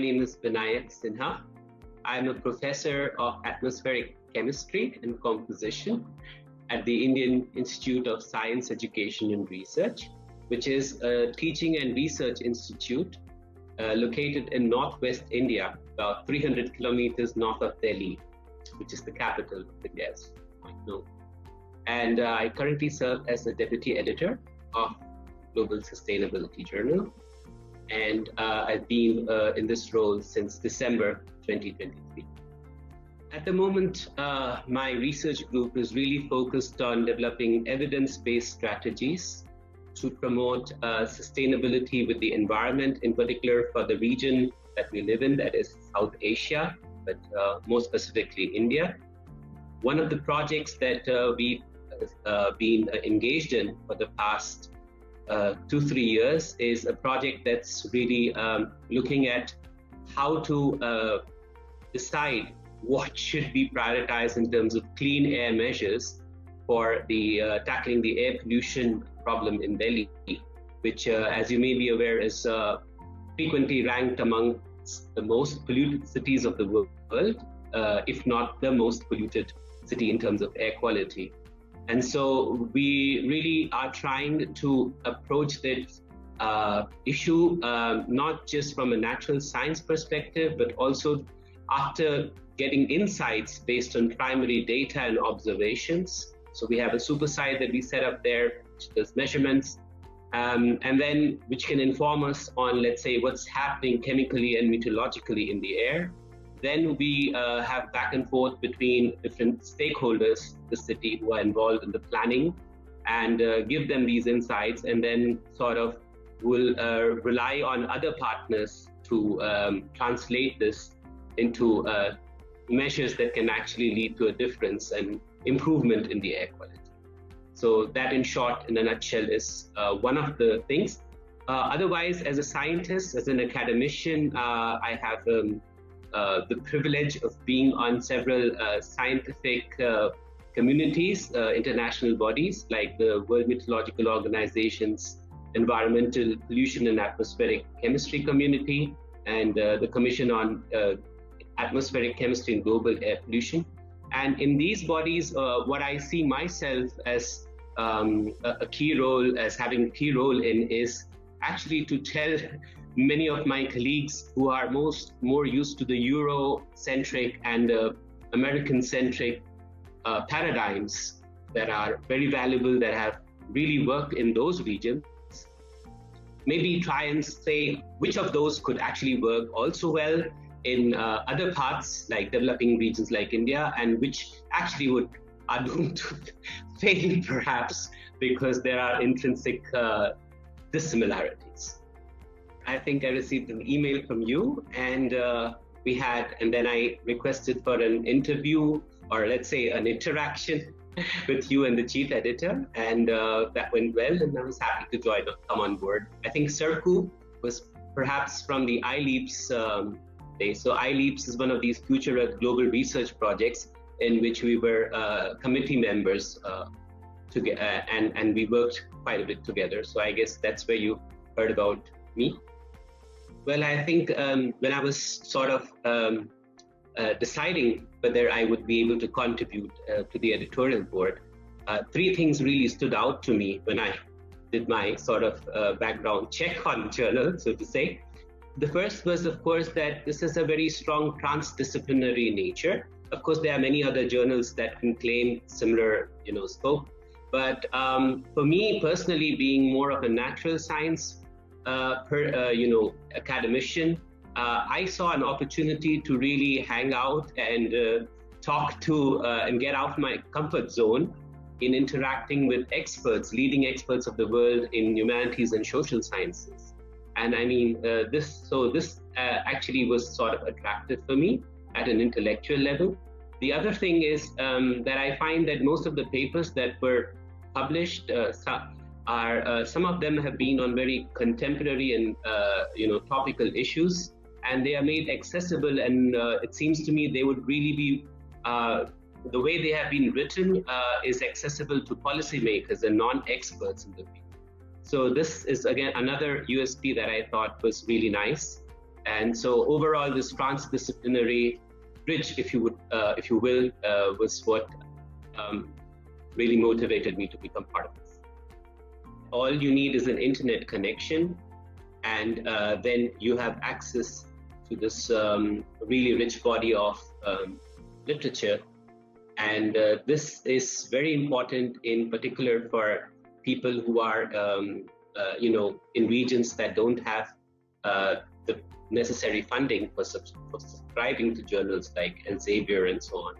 name is Vinayak Sinha. I'm a professor of atmospheric chemistry and composition at the Indian Institute of Science, Education and Research, which is a teaching and research institute located in northwest India, about 300 kilometers north of Delhi, which is the capital of India, as you might know. And I currently serve as the deputy editor of Global Sustainability Journal. And I've been in this role since December 2023. At the moment, my research group is really focused on developing evidence-based strategies to promote sustainability with the environment, in particular for the region that we live in, that is South Asia, but more specifically India. One of the projects that we've been engaged in for the past 2-3 years is a project that's really looking at how to decide what should be prioritized in terms of clean air measures for the tackling the air pollution problem in Delhi, which, as you may be aware, is frequently ranked among the most polluted cities of the world, if not the most polluted city in terms of air quality. And so we really are trying to approach this issue not just from a natural science perspective, but also after getting insights based on primary data and observations. So we have a super site that we set up there, which does measurements, and then which can inform us on, let's say, what's happening chemically and meteorologically in the air. Then we have back and forth between different stakeholders, the city, who are involved in the planning, and give them these insights, and then sort of will rely on other partners to translate this into measures that can actually lead to a difference and improvement in the air quality. So that, in short, in a nutshell, is one of the things. Otherwise, as a scientist, as an academician, I have the privilege of being on several scientific communities, international bodies like the World Meteorological Organization's Environmental Pollution and Atmospheric Chemistry Community, and the Commission on Atmospheric Chemistry and Global Air Pollution. And in these bodies, what I see myself as a key role, as having a key role in, is actually to tell many of my colleagues who are more used to the Euro-centric and American-centric paradigms that are very valuable, that have really worked in those regions, maybe try and say which of those could actually work also well in other parts, like developing regions like India, and which actually are doomed to fail perhaps because there are intrinsic dissimilarities. I think I received an email from you, and then I requested for an interview, or let's say an interaction with you and the chief editor, and that went well, and I was happy to come on board. I think Serku was perhaps from the iLeaps days. So iLeaps is one of these Future Earth global research projects in which we were committee members together, and we worked quite a bit together. So I guess that's where you heard about me. Well, I think when I was sort of deciding whether I would be able to contribute to the editorial board, 3 things really stood out to me when I did my sort of background check on the journal, so to say. The first was, of course, that this is a very strong transdisciplinary nature. Of course, there are many other journals that can claim similar, scope. But for me personally, being more of a natural science academician, I saw an opportunity to really hang out and talk to and get out of my comfort zone in interacting with experts, leading experts of the world in humanities and social sciences. And I mean, this actually was sort of attractive for me at an intellectual level. The other thing is that I find that most of the papers that were published some of them have been on very contemporary and topical issues, and they are made accessible, and it seems to me they would really be the way they have been written is accessible to policymakers and non-experts in the field. So this is again another USP that I thought was really nice. And so overall, this transdisciplinary bridge, if you will, was what really motivated me to become part of this. All you need is an internet connection, and then you have access to this really rich body of literature. And this is very important, in particular for people who are, in regions that don't have the necessary funding for subscribing to journals like Elsevier and so on.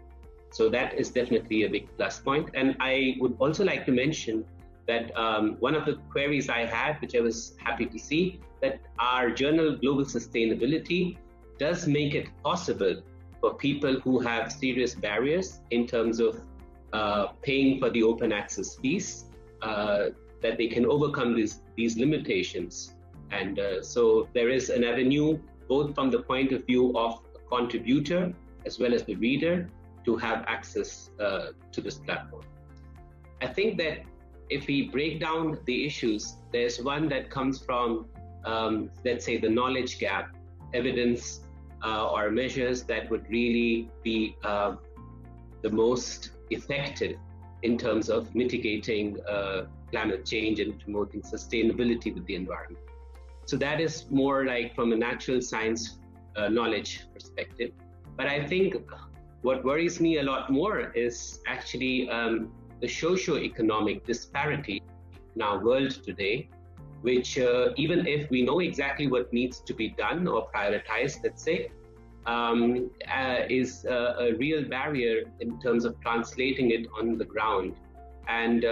So that is definitely a big plus point. And I would also like to mention that one of the queries I had, which I was happy to see, that our journal Global Sustainability does make it possible for people who have serious barriers in terms of paying for the open access fees, that they can overcome these limitations. And so there is an avenue, both from the point of view of the contributor as well as the reader, to have access to this platform. I think that if we break down the issues, there's one that comes from, let's say, the knowledge gap, evidence or measures that would really be the most effective in terms of mitigating climate change and promoting sustainability with the environment. So that is more like from a natural science knowledge perspective. But I think what worries me a lot more is actually the socio-economic disparity in our world today, which even if we know exactly what needs to be done or prioritized, let's say, is a real barrier in terms of translating it on the ground. And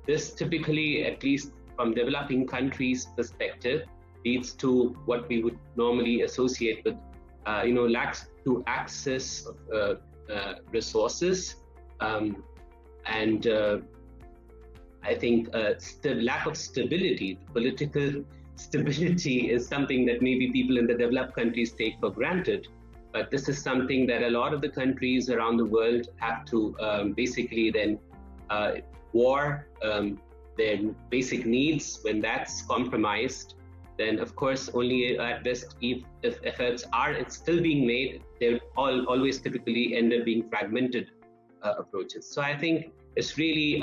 this typically, at least from developing countries' perspective, leads to what we would normally associate with, lack to access of resources. And I think lack of stability, political stability, is something that maybe people in the developed countries take for granted. But this is something that a lot of the countries around the world have to basically then war their basic needs. When that's compromised, then of course only at best, if efforts are still being made, they'll always typically end up being fragmented approaches. So I think it's really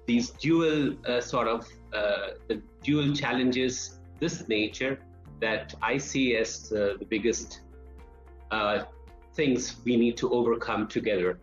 these dual the dual challenges, this nature, that I see as the biggest things we need to overcome together